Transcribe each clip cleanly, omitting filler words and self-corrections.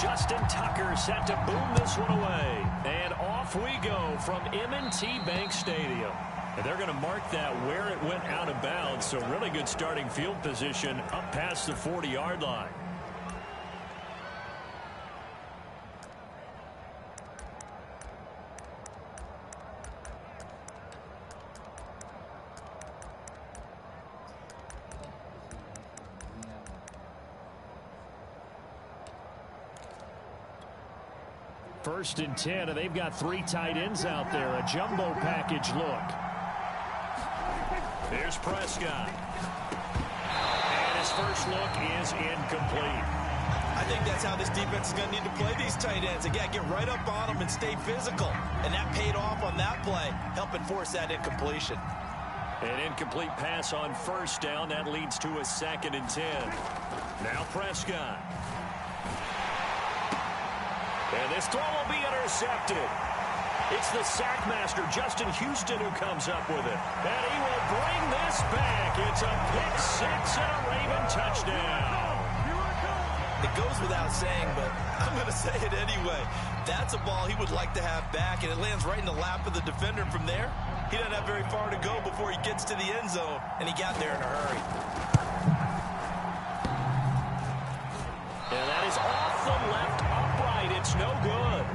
Justin Tucker set to boom this one away. And off we go from M&T Bank Stadium. And they're going to mark that where it went out of bounds. So really good starting field position up past the 40-yard line. First and 10, and they've got 3 tight ends out there. A jumbo package look. Here's Prescott. And his first look is incomplete. I think that's how this defense is going to need to play these tight ends. Again, get right up on them and stay physical. And that paid off on that play, helping force that incompletion. An incomplete pass on first down. That leads to a 2nd and 10. Now Prescott. And this throw will be intercepted. It's the sack master, Justin Houston, who comes up with it. And he will bring this back. It's a pick-6 and a Raven touchdown. It goes without saying, but I'm going to say it anyway. That's a ball he would like to have back, and it lands right in the lap of the defender. From there, he doesn't have very far to go before he gets to the end zone, and he got there in a hurry. And that is off the left upright. It's no good.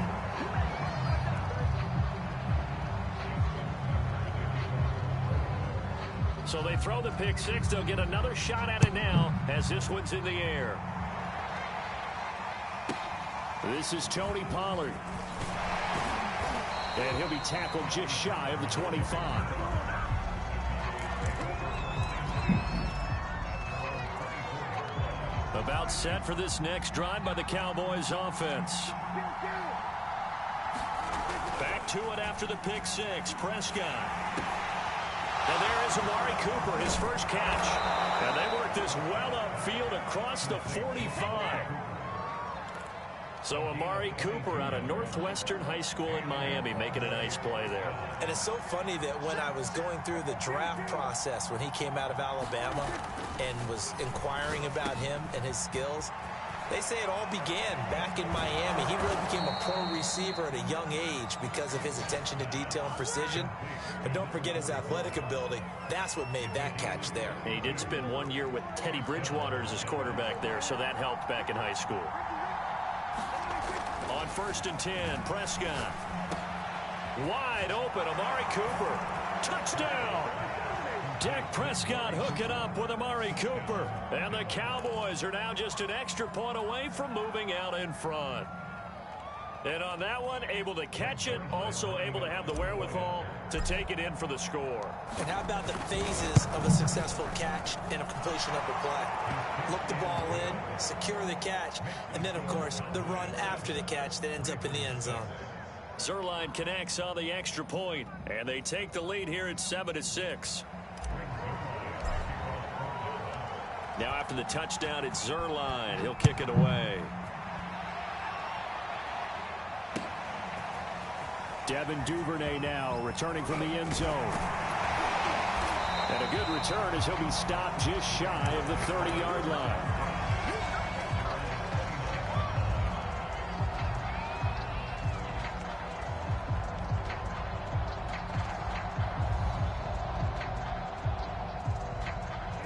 So they throw the pick-6. They'll get another shot at it now as this one's in the air. This is Tony Pollard. And he'll be tackled just shy of the 25. About set for this next drive by the Cowboys offense. Back to it after the pick-6. Prescott. And there is Amari Cooper, his first catch. And they work this well upfield across the 45. So Amari Cooper out of Northwestern High School in Miami making a nice play there. And it's so funny that when I was going through the draft process when he came out of Alabama and was inquiring about him and his skills, they say it all began back in Miami. He really became a pro receiver at a young age because of his attention to detail and precision. But don't forget his athletic ability. That's what made that catch there. And he did spend 1 year with Teddy Bridgewater as his quarterback there, so that helped back in high school. On 1st and 10, Prescott. Wide open, Amari Cooper. Touchdown! Dak Prescott hooking up with Amari Cooper. And the Cowboys are now just an extra point away from moving out in front. And on that one, able to catch it, also able to have the wherewithal to take it in for the score. And how about the phases of a successful catch and a completion of a play? Look the ball in, secure the catch, and then, of course, the run after the catch that ends up in the end zone. Zerline connects on the extra point, and they take the lead here at 7-6. Now after the touchdown, it's Zerline. He'll kick it away. Devin Duvernay now returning from the end zone. And a good return as he'll be stopped just shy of the 30-yard line.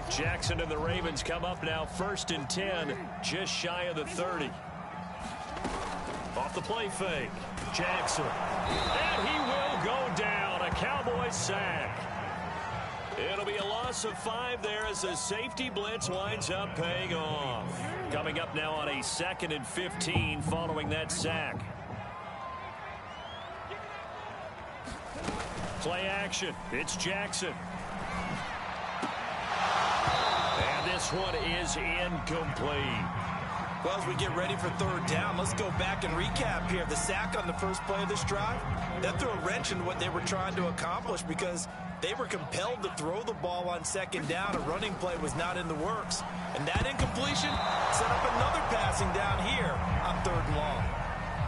Jackson and the Ravens come up now 1st and 10, just shy of the 30. Off the play fake, Jackson. And he will go down, a Cowboys sack. It'll be a loss of 5 there as the safety blitz winds up paying off. Coming up now on a 2nd and 15 following that sack. Play action, it's Jackson. This one is incomplete. Well, as we get ready for 3rd down, let's go back and recap here. The sack on the first play of this drive, that threw a wrench into what they were trying to accomplish because they were compelled to throw the ball on 2nd down. A running play was not in the works. And that incompletion set up another passing down here on 3rd and long.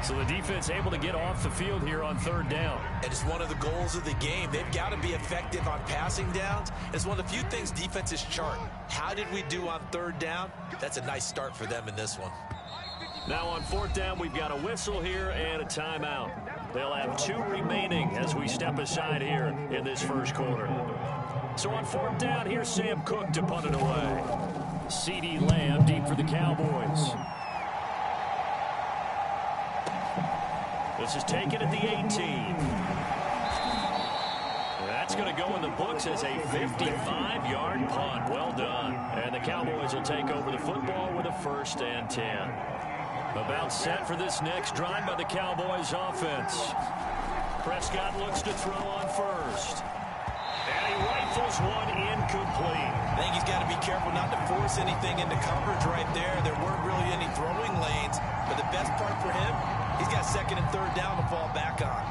So the defense able to get off the field here on 3rd down. And it's one of the goals of the game. They've got to be effective on passing downs. It's one of the few things defenses chart. How did we do on 3rd down? That's a nice start for them in this one. Now on 4th down, we've got a whistle here and a timeout. They'll have 2 remaining as we step aside here in this first quarter. So on 4th down, here's Sam Cook to punt it away. CeeDee Lamb deep for the Cowboys. This is taken at the 18. That's going to go in the books as a 55-yard punt. Well done. And the Cowboys will take over the football with a 1st and 10. About set for this next drive by the Cowboys offense. Prescott looks to throw on first. And he rifles one incomplete. I think he's got to be careful not to force anything into coverage right there. There weren't really any throwing lanes. But the best part for him, he's got 2nd and 3rd down to fall back on.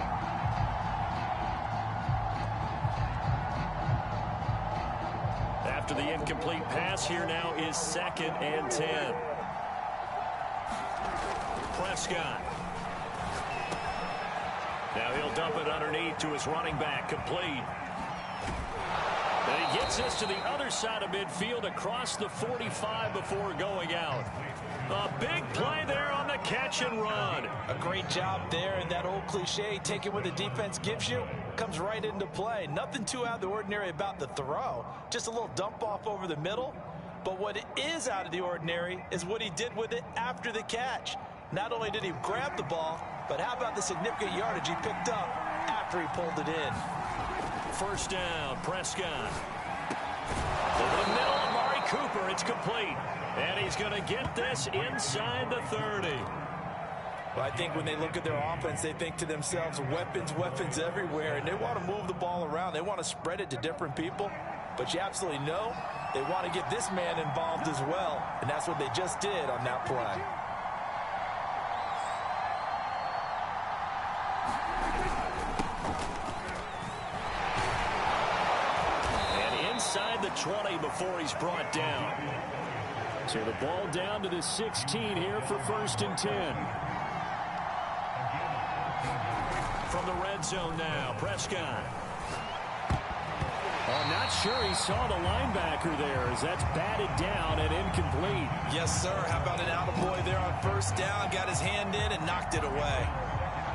After the incomplete pass, here now is 2nd and 10. Prescott. Now he'll dump it underneath to his running back, complete. And he gets this to the other side of midfield across the 45 before going out. A big play there on the catch and run. A great job there, and that old cliche, take it what the defense gives you, comes right into play. Nothing too out of the ordinary about the throw. Just a little dump off over the middle. But what is out of the ordinary is what he did with it after the catch. Not only did he grab the ball, but how about the significant yardage he picked up after he pulled it in. 1st down, Prescott. Over the middle, Amari Cooper, it's complete. And he's going to get this inside the 30. Well, I think when they look at their offense, they think to themselves, weapons, weapons everywhere. And they want to move the ball around. They want to spread it to different people. But you absolutely know they want to get this man involved as well. And that's what they just did on that play. Inside the 20 before he's brought down. So the ball down to the 16 here for 1st and 10. From the red zone now, Prescott. I'm not sure he saw the linebacker there as that's batted down and incomplete. Yes, sir. How about an attaboy there on 1st down? Got his hand in and knocked it away.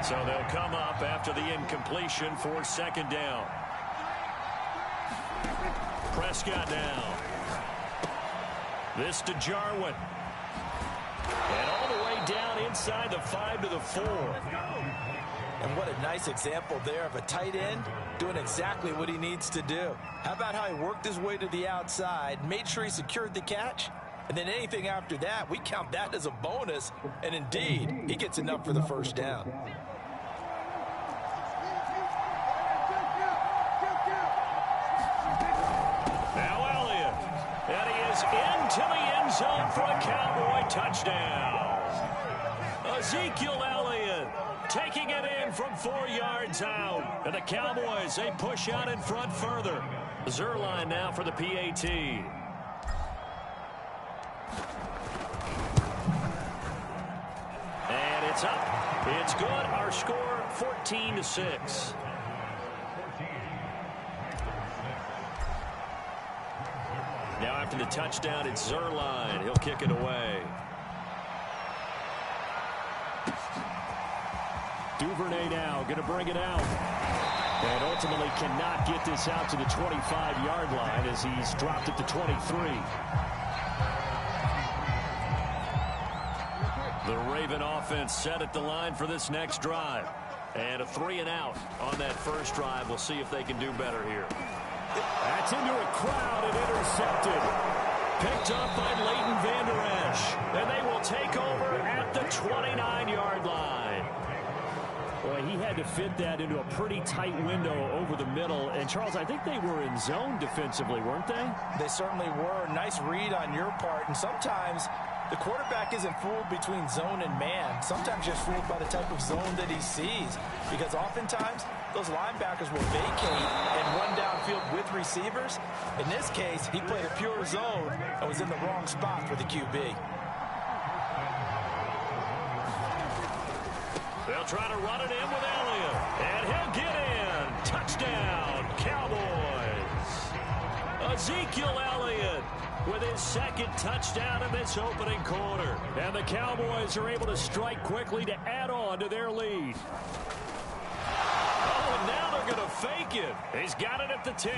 So they'll come up after the incompletion for 2nd down. Prescott now. This to Jarwin. And all the way down inside the 5 to the 4. And what a nice example there of a tight end doing exactly what he needs to do. How about how he worked his way to the outside, made sure he secured the catch, and then anything after that, we count that as a bonus. And indeed, he gets enough for the 1st down. Into the end zone for a Cowboy touchdown. Ezekiel Elliott taking it in from 4 yards out. And the Cowboys, they push out in front further. Zerline now for the PAT. And it's up. It's good. Our score, 14-6. Now after the touchdown, it's Zerline. He'll kick it away. Duvernay now going to bring it out. And ultimately cannot get this out to the 25-yard line as he's dropped it to 23. The Raven offense set at the line for this next drive. And a 3-and-out on that first drive. We'll see if they can do better here. That's into a crowd and intercepted. Picked up by Leighton Vander Esch. And they will take over at the 29-yard line. Boy, he had to fit that into a pretty tight window over the middle. And, Charles, I think they were in zone defensively, weren't they? They certainly were. Nice read on your part. And sometimes the quarterback isn't fooled between zone and man. Sometimes just fooled by the type of zone that he sees. Because oftentimes, those linebackers will vacate and run downfield with receivers. In this case, he played a pure zone and was in the wrong spot for the QB. They'll try to run it in with Elliott. And he'll get in. Touchdown, Cowboys. Ezekiel Elliott with his second touchdown in this opening quarter. And the Cowboys are able to strike quickly to add on to their lead. Oh, and now they're going to fake it. He's got it at the 10.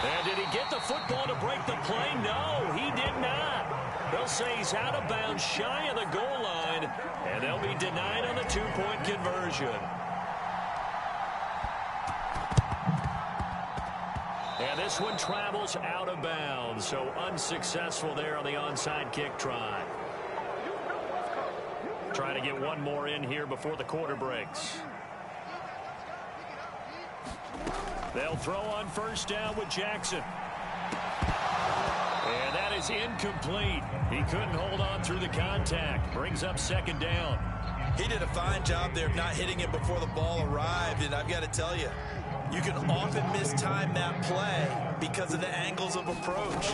And did he get the football to break the play? No, he did not. They'll say he's out of bounds, shy of the goal line, and they'll be denied on the two-point conversion. And this one travels out of bounds, so unsuccessful there on the onside kick try. Trying to get one more in here before the quarter breaks. They'll throw on first down with Jackson. And that is incomplete. He couldn't hold on through the contact. Brings up second down. He did a fine job there of not hitting it before the ball arrived, and I've got to tell you, you can often mistime that play because of the angles of approach.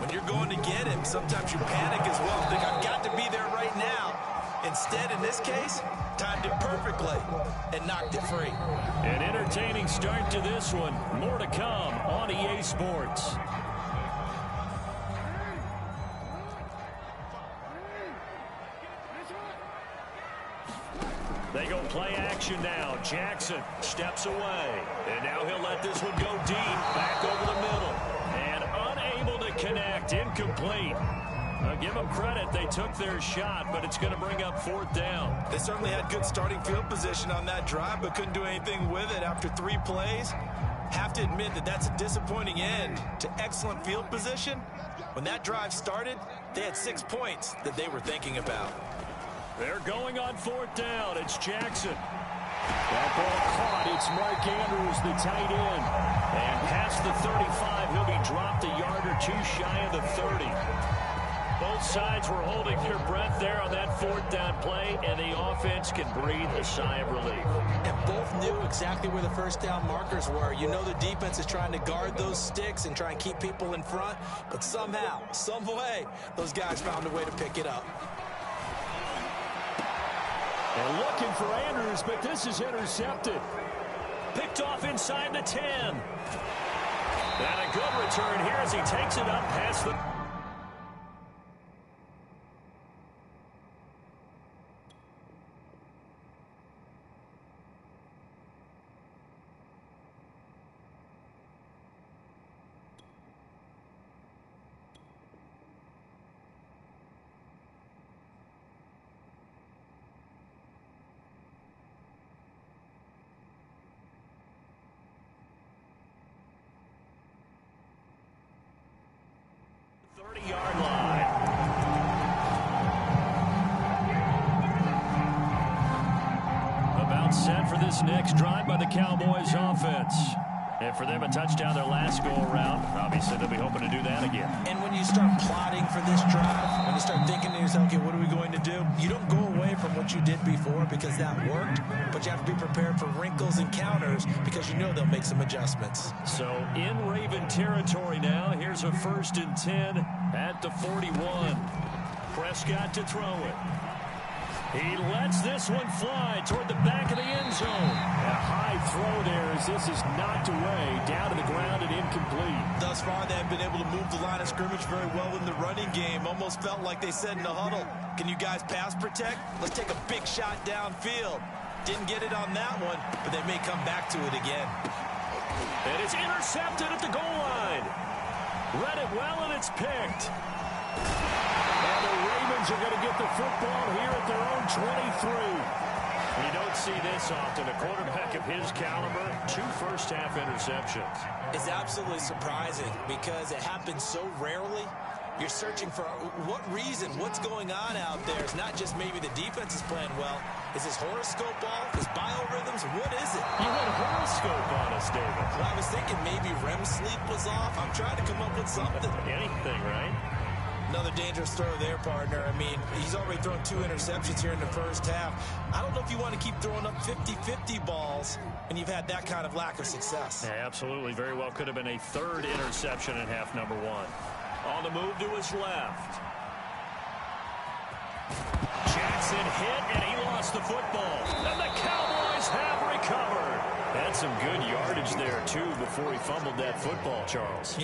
When you're going to get him, sometimes you panic as well. Think, I've got to be there right now. Instead, in this case, timed it perfectly and knocked it free. An entertaining start to this one. More to come on EA Sports. They go play action now. Jackson steps away. And now he'll let this one go deep. Back over the middle. And unable to connect. Incomplete. I'll give them credit. They took their shot, but it's going to bring up fourth down. They certainly had good starting field position on that drive, but couldn't do anything with it after 3 plays. Have to admit that that's a disappointing end to excellent field position. When that drive started, they had 6 points that they were thinking about. They're going on fourth down. It's Jackson. That ball caught. It's Mark Andrews, the tight end. And past the 35, he'll be dropped a yard or two shy of the 30. Both sides were holding their breath there on that fourth down play, and the offense can breathe a sigh of relief. And both knew exactly where the first down markers were. You know the defense is trying to guard those sticks and try and keep people in front, but somehow, some way, those guys found a way to pick it up. And looking for Andrews, but this is intercepted. Picked off inside the 10. And a good return here as he takes it up past the... yard line. About set for this next drive by the Cowboys offense. And for them, a touchdown their last go-around. Obviously, they'll be hoping to do that again. And when you start plotting for this drive, when you start thinking to yourself, okay, what are we going to do? You don't go away from what you did before because that worked, but you have to be prepared for wrinkles and counters because you know they'll make some adjustments. So in Raven territory now, here's a 1st and 10 at the 41. Prescott to throw it. He lets this one fly toward the back of the end zone. A high throw there as this is knocked away, down to the ground and incomplete. Thus far, they have been able to move the line of scrimmage very well in the running game. Almost felt like they said in the huddle, can you guys pass protect? Let's take a big shot downfield. Didn't get it on that one, but they may come back to it again. And it's intercepted at the goal line. Read it well, and it's picked. And the Ravens are going to get the football here at their own 23. You don't see this often. A quarterback of his caliber, 2 first-half interceptions. It's absolutely surprising because it happens so rarely. You're searching for what reason, what's going on out there. It's not just maybe the defense is playing well. Is his horoscope off? His biorhythms? What is it? You had a horoscope on us, David. Well, I was thinking maybe REM sleep was off. I'm trying to come up with something. Anything, right? Another dangerous throw there, partner. I mean, he's already thrown 2 interceptions here in the first half. I don't know if you want to keep throwing up 50-50 balls when you've had that kind of lack of success. Yeah, absolutely. Very well could have been a 3rd interception in half number 1. On the move to his left. Jackson hit, and he lost the football. And the Cowboys have recovered. Had some good yardage there, too, before he fumbled that football, Charles.